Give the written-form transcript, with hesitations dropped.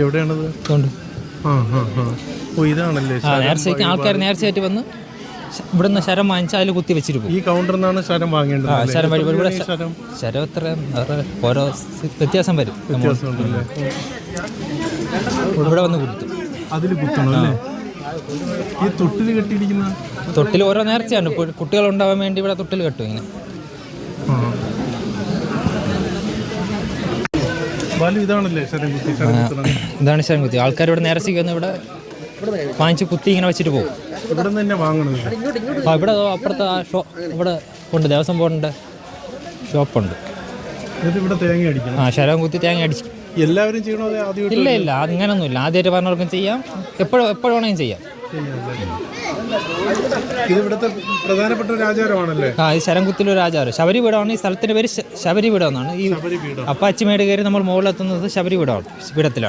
എവിടെയാണത്? ഇതാണല്ലേ നേർച്ചയ്ക്ക് ആൾക്കാർ നേർച്ചയായിട്ട് വന്ന് ഇവിടുന്ന് ശരം വാങ്ങിച്ചാൽ അതിൽ കുത്തി വെച്ചിട്ട് പോകും. ഈ കൗണ്ടറിൽ നിന്നാണ് ശരം വാങ്ങേണ്ടത്. ശരം വഴി ഇവിടെ ശരം എത്ര ഓരോ വ്യത്യാസം വരും. ഇവിടെ വന്ന് കുത്തും. അതിൽ കുത്തണം അല്ലേ? ഈ തൊട്ടിൽ കെട്ടിയിരിക്കുന്ന തൊട്ടിൽ ഓരോ നേർച്ചയാണ്. കുട്ടികൾ ഉണ്ടാവാൻ വേണ്ടി ഇവിടെ തൊട്ടിൽ കെട്ടും. ഇങ്ങനെ ഇതാണ് ശരം കുത്തി. ആൾക്കാർ ഇവിടെ നേർച്ചയ്ക്ക് വന്ന് ഇവിടെ വാങ്ങിച്ച് കുത്തി ഇങ്ങനെ വെച്ചിട്ട് പോകും. ഇവിടെ തന്നെ വാങ്ങണം. ഇവിടെ അപ്പുറത്തെ ഇവിടെ ഉണ്ട്, ദേവസ്വം ബോർഡിൻ്റെ ഷോപ്പുണ്ട്. ശരം കുത്തി തേങ്ങ അടിക്കും. എല്ലാവരും ചെയ്യണോ? ഇല്ല അങ്ങനൊന്നുമില്ല. ആദ്യമായിട്ട് പറഞ്ഞവർക്കും ചെയ്യാം, എപ്പോഴും വേണമെങ്കിലും ചെയ്യാം. ഇവിടുത്തെ പ്രധാനപ്പെട്ട ഒരു ആചാരമാണല്ലേ? ഈ ശരം കുത്തിലൊരു ആചാരം. ശബരി പീഠമാണ്. ഈ സ്ഥലത്തിൻ്റെ പേര് ശബരി പീഠം എന്നാണ്. ഈ അപ്പാച്ചിമേട് കയറി നമ്മൾ മുകളിലെത്തുന്നത് ശബരി പീഠത്തിലാണ്.